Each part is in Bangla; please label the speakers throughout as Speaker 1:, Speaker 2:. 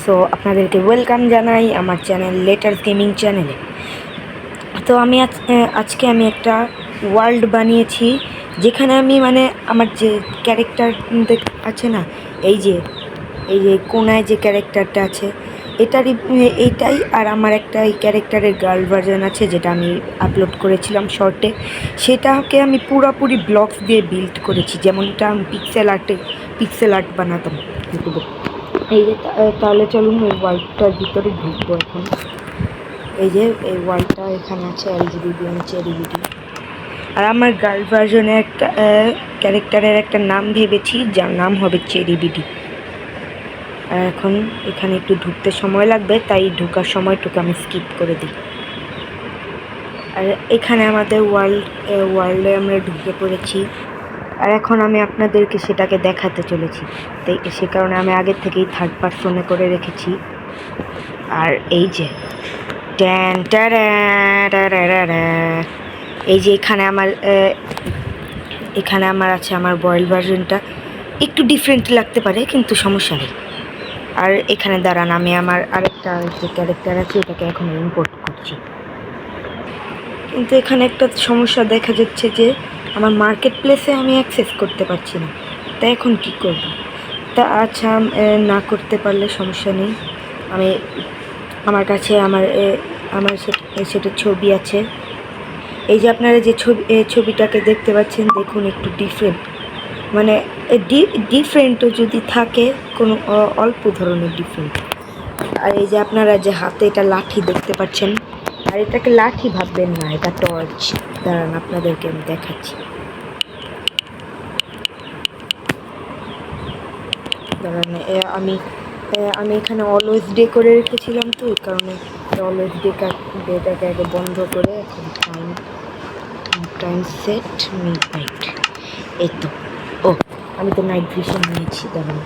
Speaker 1: সো আপনাদেরকে ওয়েলকাম জানাই আমার চ্যানেল লেটার্স গেমিং চ্যানেলে। তো আমি আজকে আমি একটা ওয়ার্ল্ড বানিয়েছি, যেখানে আমি আমার যে ক্যারেক্টার আছে না, এই যে কোনায় যে ক্যারেক্টারটা আছে এইটাই, আর আমার একটা এই ক্যারেক্টারের গার্ল ভার্জন আছে যেটা আমি আপলোড করেছিলাম শর্টে। সেটাকে আমি পুরোপুরি ব্লকস দিয়ে বিল্ড করেছি, যেমনটা আমি পিক্সেল আর্ট বানাতাম ইউটিউবে। এই যে তাহলে চলুন ওই ওয়ার্ল্ডটার ভিতরে ঢুকবো এখন। এই যে এই ওয়ার্ল্ডটা এখানে আছে এলজিবিডি চেরিবিডি, আর আমার গার্ল ভার্জনে একটা ক্যারেক্টারের একটা নাম ভেবেছি, যার নাম হবে চেরিবিডি। আর এখন এখানে একটু ঢুকতে সময় লাগবে, তাই ঢোকার সময়টুকু আমি স্কিপ করে দিই। আর এখানে আমাদের ওয়ার্ল্ডে আমরা ঢুকে পড়েছি, আর এখন আমি আপনাদেরকে সেটাকে দেখাতে চলেছি। তাই সে কারণে আমি আগের থেকেই থার্ড পারসনে করে রেখেছি। আর এই যে এই যে এখানে আমার আছে আমার বয়েল ভার্জনটা। একটু ডিফারেন্ট লাগতে পারে, কিন্তু সমস্যা নেই। আর এখানে দাঁড়ান, আমি আমার আরেকটা যে ক্যারেক্টার আছে ওটাকে এখন ইম্পোর্ট করছি। কিন্তু এখানে একটা সমস্যা দেখা যাচ্ছে যে আমার মার্কেট প্লেসে আমি অ্যাক্সেস করতে পারছি না। তা এখন কি করব? তা আচ্ছা, না করতে পারলে সমস্যা নেই। আমার কাছে সেটা ছবি আছে। এই যে আপনারা যে ছবিটাকে দেখতে পাচ্ছেন, দেখুন একটু ডিফারেন্ট, ডিফারেন্টও যদি থাকে কোনো অল্প ধরনের ডিফারেন্ট। আর এই যে আপনারা যে হাতে এটা লাঠি দেখতে পাচ্ছেন, আর এটাকে লাঠি ভাববেন না, এটা টর্চ। দাঁড়ান আপনাদেরকে আমি দেখাচ্ছি। দাঁড়ান, আমি এখানে অলওয়েজ ডে করে রেখেছিলাম, তো এই কারণে অলওয়েজ ডেটাকে আগে বন্ধ করে এখন টাইম সেট মিডনাইট। এই তো, আমি তো নাইট ভিশন নিয়েছি। দাঁড়ান,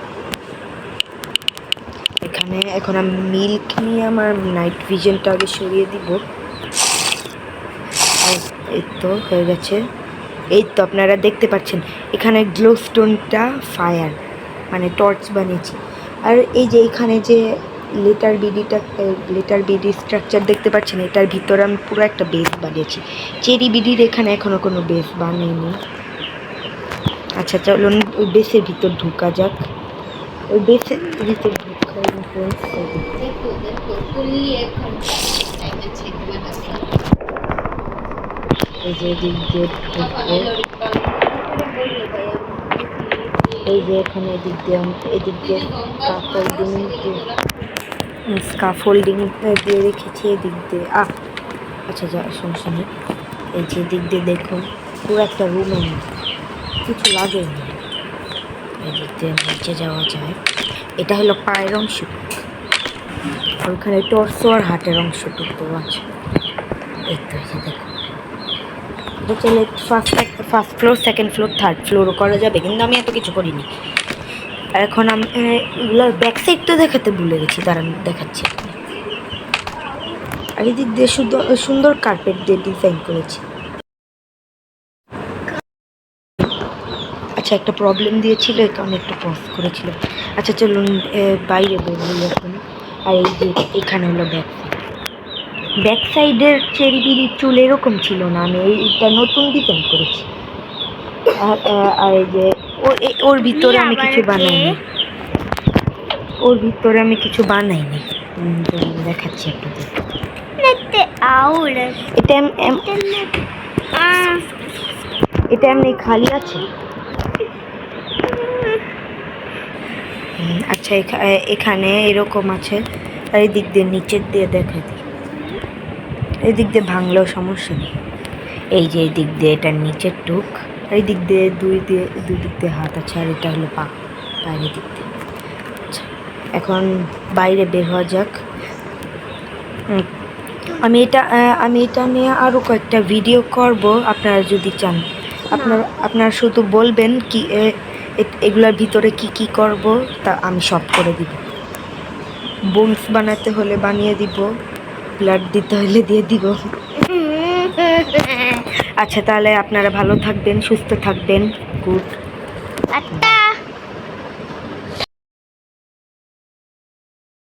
Speaker 1: এখানে এখন আমি মিল্ক নিয়ে আমার নাইট ভিশনটা আগে সরিয়ে দিব। এই তো হয়ে গেছে। এই তো আপনারা দেখতে পাচ্ছেন এখানে গ্লো স্টোনটা ফায়ার টর্চ বানিয়েছি। আর এই যে এখানে যে লেটার বিডি স্ট্রাকচার দেখতে পাচ্ছেন, এটার ভিতরে আমি পুরো একটা বেস বানিয়েছি। চেরি বিডির এখানে এখনো কোনো বেস বানাইনি। আচ্ছা চলুন ওই বেসের ভিতর ঢুকা যাক। ওই বেসের ভিতর এই যে এদিক দিয়ে ঢুকবো, এই যে এখানে এদিক দিয়ে স্কাফোল্ডিং দিয়ে রেখেছি এদিক দিয়ে। আচ্ছা যা, সমস্যা নেই। এই যে দিক দিয়ে দেখুন পুরো একটা রুমের মধ্যে, কিছু লাগে না। এই দিক দিয়ে নিচে যাওয়া যায়। এটা হলো পায়ের অংশ, ওইখানে টর্সো আর হাটের অংশটুকু আছে। এই তো দেখুন, এটা চলে first floor, second floor, third ফ্লোরও করা যাবে, কিন্তু আমি এত কিছু করিনি। আর এখন আমি এগুলোর ব্যাক সাইডটা দেখাতে ভুলে গেছি, দাঁড়ান দেখাচ্ছি। আর এদিক দিয়ে সুন্দর কার্পেট দিয়ে ডিজাইন করেছি। আচ্ছা, একটা প্রবলেম দিয়েছিল, এই কারণে একটু পজ করেছিল। আচ্ছা চলুন বাইরে বেরোই এখন। আর এই যে এখানে হলো ব্যাক সাইডের চেরিবিরির চুল এরকম ছিল না, আমি এইটা নতুন ডিজাইন করেছি। আর এই যে ওর ভিতরে আমি কিছু বানাইনি, দেখাচ্ছি আপনাদের। এটা এমনি খালি আছে। আচ্ছা এখানে এরকম আছে। আর এই দিক দিয়ে নিচের দিয়ে দেখা দিই, এই দিক দিয়ে ভাঙলেও সমস্যা নেই। এই যে এই দিক দিয়ে এটার নিচের টুক, আর এই দিক দিয়ে দুই দিক দিয়ে হাত আছে, আর এটা হলো পা, বাইরের দিক দিয়ে। আচ্ছা এখন বাইরে বের হওয়া যাক। আমি এটা নিয়ে আরও কয়েকটা ভিডিও করব, আপনারা যদি চান। আপনারা শুধু বলবেন কি এগুলোর ভিতরে কি করব, তা আমি সব করে দিব। বোনস বানাতে হলে বানিয়ে দিব, ব্লাড দিতে হলে দিয়ে দিব। আচ্ছা তাহলে আপনারা ভালো থাকবেন, সুস্থ থাকবেন। গুড।